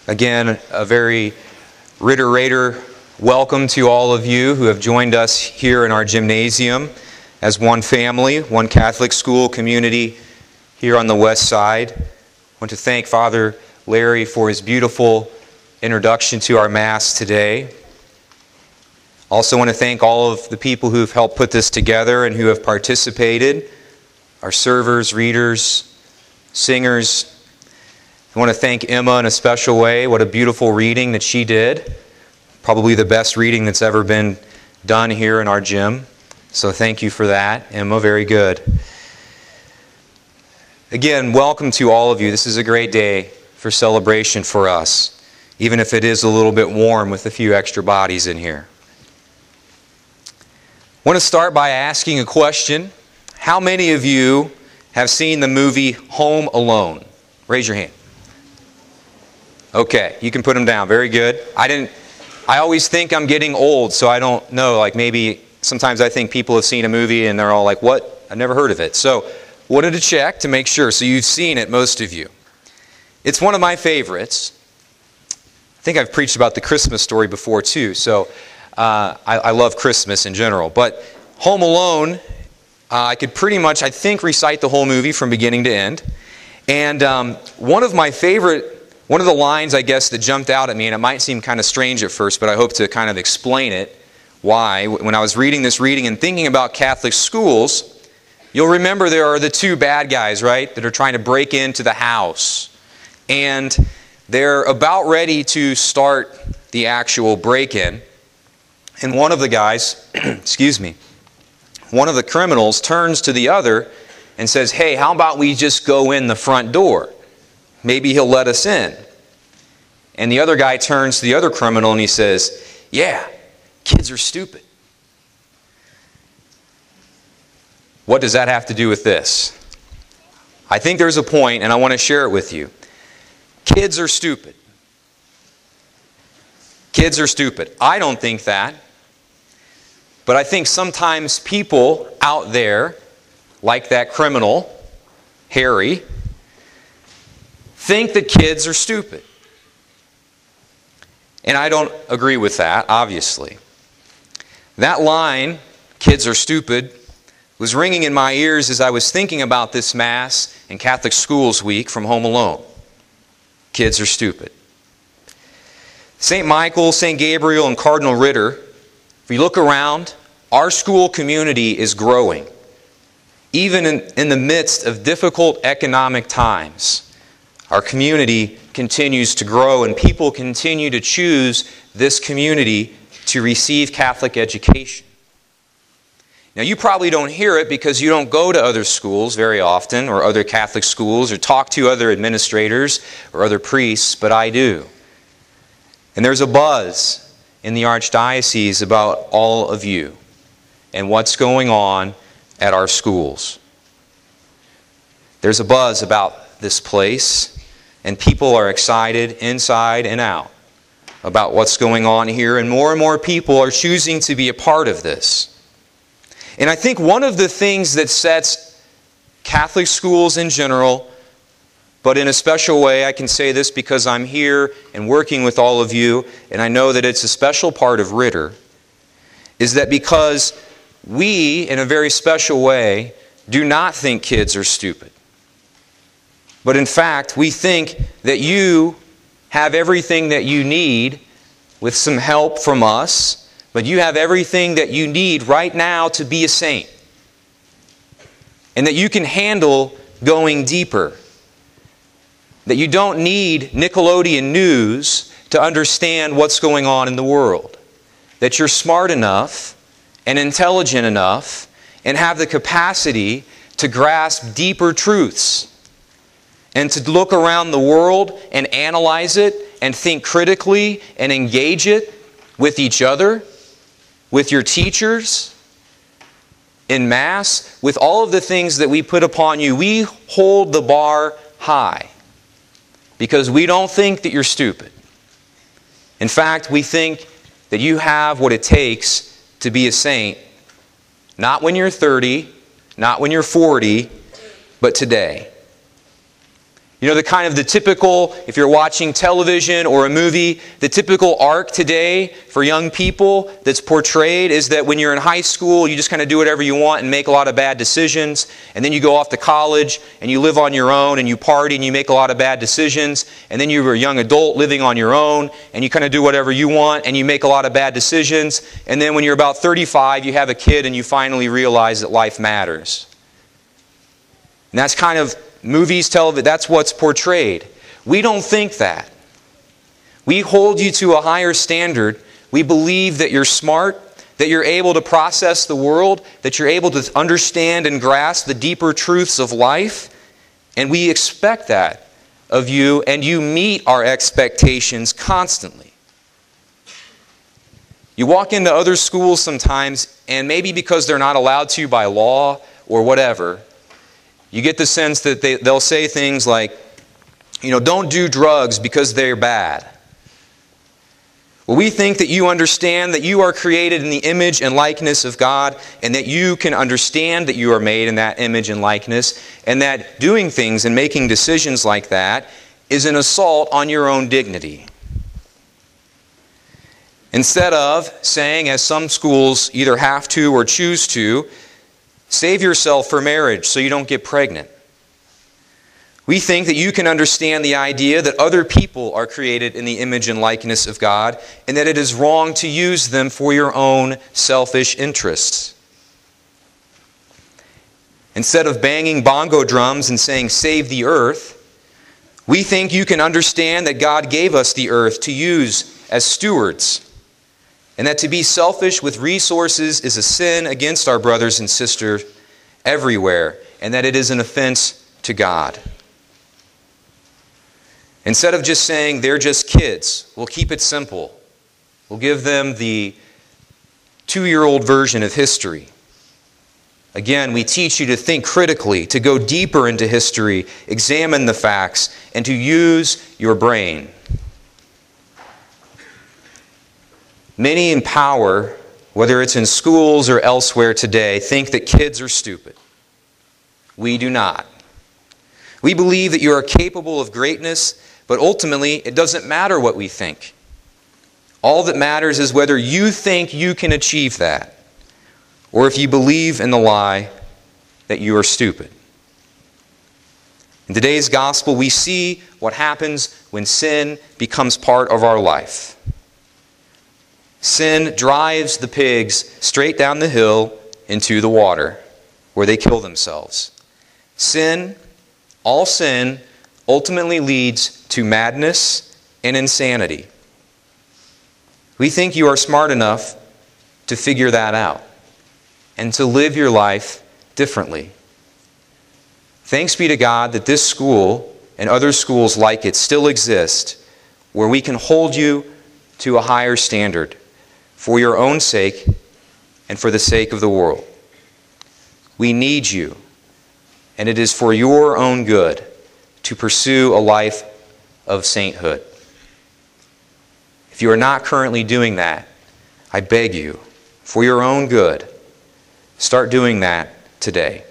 Again, a very Ritter welcome to all of you who have joined us here in our gymnasium as one family, one Catholic school community here on the west side. I want to thank Father Larry for his beautiful introduction to our Mass today. Also want to thank all of the people who have helped put this together and who have participated, our servers, readers, singers. I want to thank Emma in a special way. What a beautiful reading that she did. Probably the best reading that's ever been done here in our gym. So thank you for that, Emma. Very good. Again, welcome to all of you. This is a great day for celebration for us, even if it is a little bit warm with a few extra bodies in here. I want to start by asking a question. How many of you have seen the movie Home Alone? Raise your hand. Okay, you can put them down. Very good. I always think I'm getting old, so I don't know. Like maybe sometimes I think people have seen a movie and they're all like, what? I've never heard of it. So wanted to check to make sure. So you've seen it, most of you. It's one of my favorites. I think I've preached about the Christmas story before too. So I love Christmas in general. But Home Alone, I could pretty much, I think, recite the whole movie from beginning to end. And one of the lines, I guess, that jumped out at me, and it might seem kind of strange at first, but I hope to kind of explain it, why. When I was reading this reading and thinking about Catholic schools, you'll remember there are the two bad guys, right, that are trying to break into the house. And they're about ready to start the actual break-in. And one of the guys, one of the criminals turns to the other and says, hey, how about we just go in the front door? Maybe he'll let us in. And the other guy turns to the other criminal and he says, yeah, kids are stupid. What does that have to do with this? I think there's a point, and I want to share it with you. Kids are stupid. Kids are stupid. I don't think that. But I think sometimes people out there, like that criminal, Harry, think that kids are stupid. And I don't agree with that, obviously. That line, kids are stupid, was ringing in my ears as I was thinking about this Mass and Catholic Schools Week from Home Alone. Kids are stupid. St. Michael, St. Gabriel, and Cardinal Ritter, if you look around, our school community is growing. Even in the midst of difficult economic times, our community continues to grow and people continue to choose this community to receive Catholic education. Now you probably don't hear it because you don't go to other schools very often or other Catholic schools or talk to other administrators or other priests, but I do. And there's a buzz in the Archdiocese about all of you and what's going on at our schools. There's a buzz about this place. And people are excited inside and out about what's going on here. And more people are choosing to be a part of this. And I think one of the things that sets Catholic schools in general, but in a special way, I can say this because I'm here and working with all of you, and I know that it's a special part of Ritter, is that because we, in a very special way, do not think kids are stupid. But in fact, we think that you have everything that you need with some help from us, but you have everything that you need right now to be a saint. And that you can handle going deeper. That you don't need Nickelodeon news to understand what's going on in the world. That you're smart enough and intelligent enough and have the capacity to grasp deeper truths. And to look around the world and analyze it and think critically and engage it with each other, with your teachers, in Mass, with all of the things that we put upon you. We hold the bar high because we don't think that you're stupid. In fact, we think that you have what it takes to be a saint, not when you're 30, not when you're 40, but today. You know, the typical, if you're watching television or a movie, the typical arc today for young people that's portrayed is that when you're in high school, you just kind of do whatever you want and make a lot of bad decisions. And then you go off to college and you live on your own and you party and you make a lot of bad decisions. And then you're a young adult living on your own and you kind of do whatever you want and you make a lot of bad decisions. And then when you're about 35, you have a kid and you finally realize that life matters. And that's kind of movies, television, that's what's portrayed. We don't think that. We hold you to a higher standard. We believe that you're smart, that you're able to process the world, that you're able to understand and grasp the deeper truths of life. And we expect that of you, and you meet our expectations constantly. You walk into other schools sometimes, and maybe because they're not allowed to by law or whatever, you get the sense that they'll say things like, you know, don't do drugs because they're bad. Well, we think that you understand that you are created in the image and likeness of God, and that you can understand that you are made in that image and likeness, and that doing things and making decisions like that is an assault on your own dignity. Instead of saying, as some schools either have to or choose to, save yourself for marriage so you don't get pregnant. We think that you can understand the idea that other people are created in the image and likeness of God, and that it is wrong to use them for your own selfish interests. Instead of banging bongo drums and saying, save the earth, we think you can understand that God gave us the earth to use as stewards, and that to be selfish with resources is a sin against our brothers and sisters everywhere, and that it is an offense to God. Instead of just saying they're just kids, we'll keep it simple. We'll give them the 2-year-old version of history. Again, we teach you to think critically, to go deeper into history, examine the facts, and to use your brain. Many in power, whether it's in schools or elsewhere today, think that kids are stupid. We do not. We believe that you are capable of greatness, but ultimately it doesn't matter what we think. All that matters is whether you think you can achieve that, or if you believe in the lie that you are stupid. In today's gospel, we see what happens when sin becomes part of our life. Sin drives the pigs straight down the hill into the water, where they kill themselves. Sin, all sin, ultimately leads to madness and insanity. We think you are smart enough to figure that out and to live your life differently. Thanks be to God that this school and other schools like it still exist, where we can hold you to a higher standard for your own sake and for the sake of the world. We need you, and it is for your own good to pursue a life of sainthood. If you are not currently doing that, I beg you, for your own good, start doing that today.